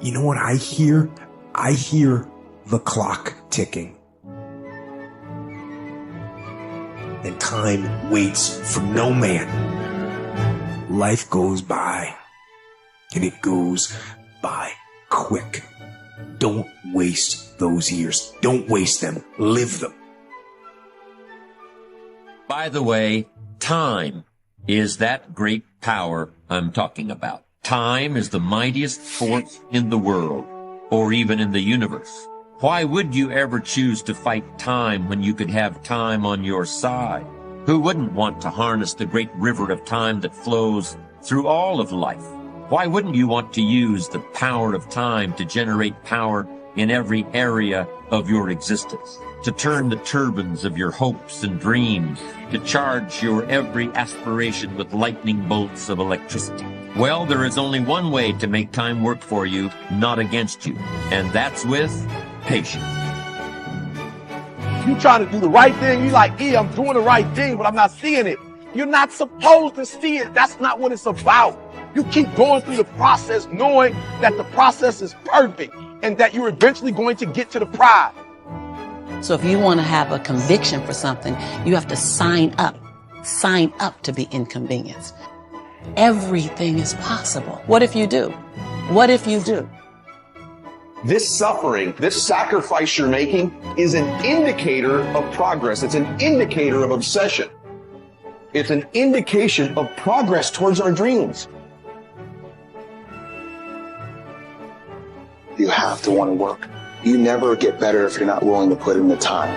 You know what I hear? I hear the clock ticking. And time waits for no man. Life goes by, and it goes by quick. Don't waste those years. Don't waste them. Live them. By the way, time is that great power I'm talking about. Time is the mightiest force in the world, or even in the universe. Why would you ever choose to fight time when you could have time on your side? Who wouldn't want to harness the great river of time that flows through all of life? Why wouldn't you want to use the power of time to generate power in every area of your existence? To turn the turbines of your hopes and dreams, to charge your every aspiration with lightning bolts of electricity. Well, there is only one way to make time work for you, not against you, and that's with patience. You trying to do the right thing, you like, yeah, I'm doing the right thing, but I'm not seeing it. You're not supposed to see it. That's not what it's about. You keep going through the process knowing that the process is perfect and that you're eventually going to get to the prize. So if you want to have a conviction for something, you have to sign up to be inconvenienced. Everything is possible. What if you do? What if you do? This suffering, this sacrifice you're making is an indicator of progress. It's an indicator of obsession. It's an indication of progress towards our dreams. You have to want to work. You never get better if you're not willing to put in the time.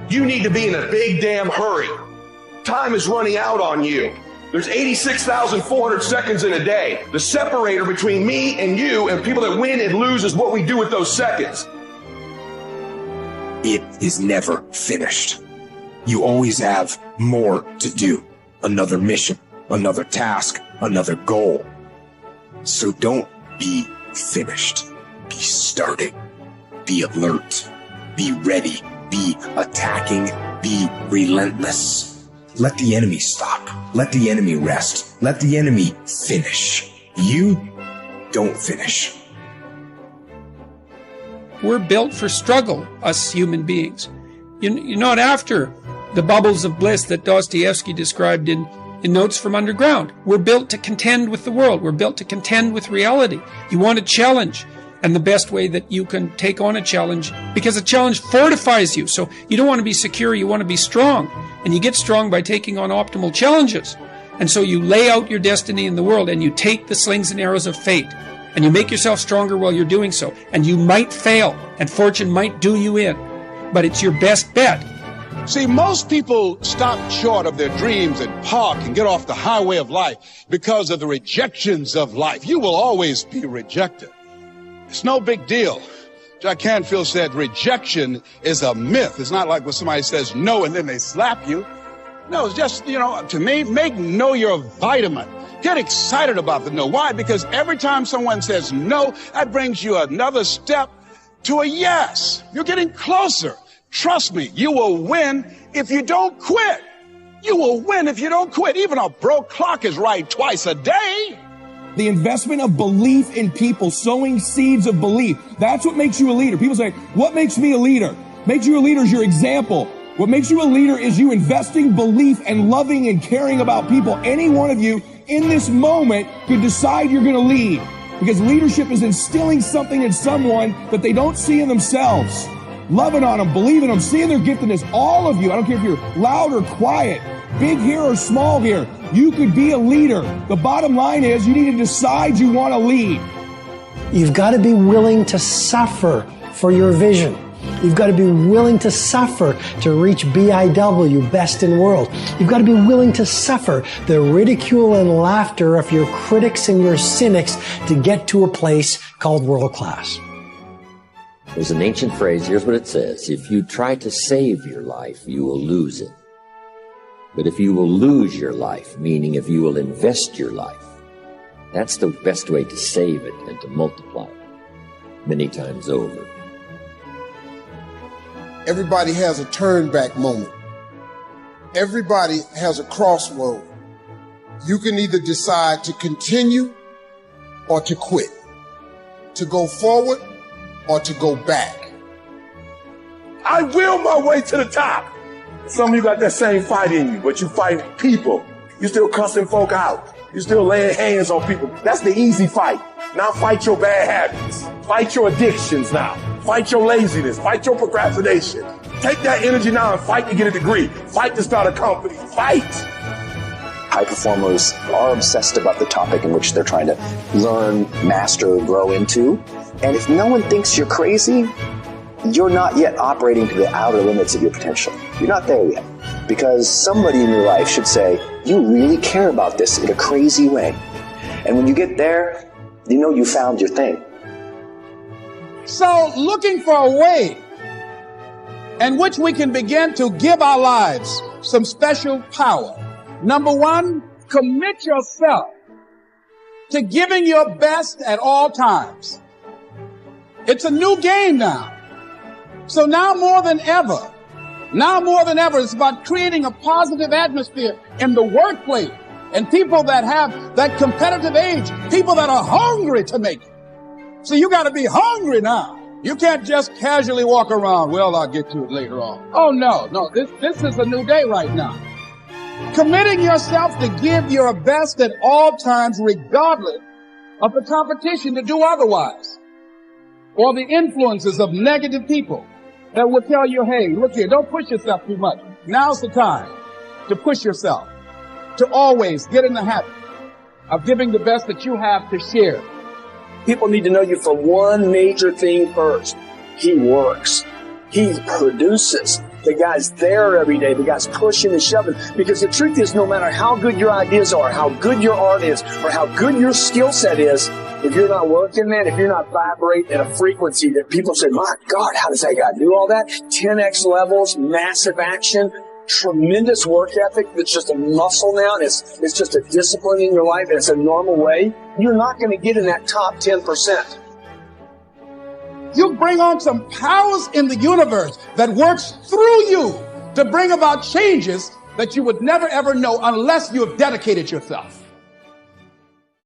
You need to be in a big damn hurry. Time is running out on you. There's 86,400 seconds in a day. The separator between me and you and people that win and lose is what we do with those seconds. It is never finished. You always have more to do. Another mission, another task, another goal. So don't be finished. Be starting. Be alert. Be ready. Be attacking. Be relentless. Let the enemy stop. Let the enemy rest. Let the enemy finish. You don't finish. We're built for struggle, us human beings. You're not after the bubbles of bliss that Dostoevsky described in Notes from Underground. We're built to contend with the world. We're built to contend with reality. You want a challenge. And the best way that you can take on a challenge, because a challenge fortifies you. So you don't want to be secure, you want to be strong. And you get strong by taking on optimal challenges. And so you lay out your destiny in the world and you take the slings and arrows of fate. And you make yourself stronger while you're doing so. And you might fail, and fortune might do you in. But it's your best bet. See, most people stop short of their dreams and park and get off the highway of life because of the rejections of life. You will always be rejected. It's no big deal. Jack Canfield said rejection is a myth. It's not like when somebody says no and then they slap you. No, it's just, to me, make no your vitamin. Get excited about the no. Why? Because every time someone says no, that brings you another step to a yes. You're getting closer. Trust me, you will win if you don't quit. You will win if you don't quit. Even a broke clock is right twice a day. The investment of belief in people, sowing seeds of belief. That's what makes you a leader. People say, what makes me a leader? Makes you a leader is your example. What makes you a leader is you investing belief and loving and caring about people. Any one of you in this moment could decide you're going to lead, because leadership is instilling something in someone that they don't see in themselves. Loving on them, believing them, seeing their giftedness. All of you, I don't care if you're loud or quiet, big here or small here, you could be a leader. The bottom line is you need to decide you want to lead. You've got to be willing to suffer for your vision. You've got to be willing to suffer to reach BIW, best in world. You've got to be willing to suffer the ridicule and laughter of your critics and your cynics to get to a place called world class. There's an ancient phrase, here's what it says: if you try to save your life, you will lose it. But if you will lose your life, meaning if you will invest your life, that's the best way to save it and to multiply it many times over. Everybody has a turn back moment. Everybody has a crossroad. You can either decide to continue or to quit. to go forward or to go back. I will my way to the top. Some of you got that same fight in you, but you fight people. You still cussing folk out. You still laying hands on people. That's the easy fight. Now fight your bad habits. Fight your addictions now. Fight your laziness. Fight your procrastination. Take that energy now and fight to get a degree. Fight to start a company. Fight. High performers are obsessed about the topic in which they're trying to learn, master, grow into. And if no one thinks you're crazy, you're not yet operating to the outer limits of your potential. You're not there yet. Because somebody in your life should say, you really care about this in a crazy way. And when you get there, you know you found your thing. So looking for a way in which we can begin to give our lives some special power. Number one, commit yourself to giving your best at all times. It's a new game now. So now more than ever, it's about creating a positive atmosphere in the workplace and people that have that competitive edge, people that are hungry to make it. So you got to be hungry now. You can't just casually walk around. Well, I'll get to it later on. Oh, no, this is a new day right now. Committing yourself to give your best at all times, regardless of the competition to do otherwise, or the influences of negative people that will tell you, hey, look here, don't push yourself too much. Now's the time to push yourself, to always get in the habit of giving the best that you have to share. People need to know you for one major thing first. He works. He produces. The guy's there every day. The guy's pushing and shoving. Because the truth is, no matter how good your ideas are, how good your art is, or how good your skill set is, if you're not working, man, if you're not vibrating at a frequency that people say, my God, how does that guy do all that? 10x levels, massive action, tremendous work ethic that's just a muscle now, and it's just a discipline in your life, and it's a normal way. You're not going to get in that top 10%. You bring on some powers in the universe that works through you to bring about changes that you would never, ever know unless you have dedicated yourself.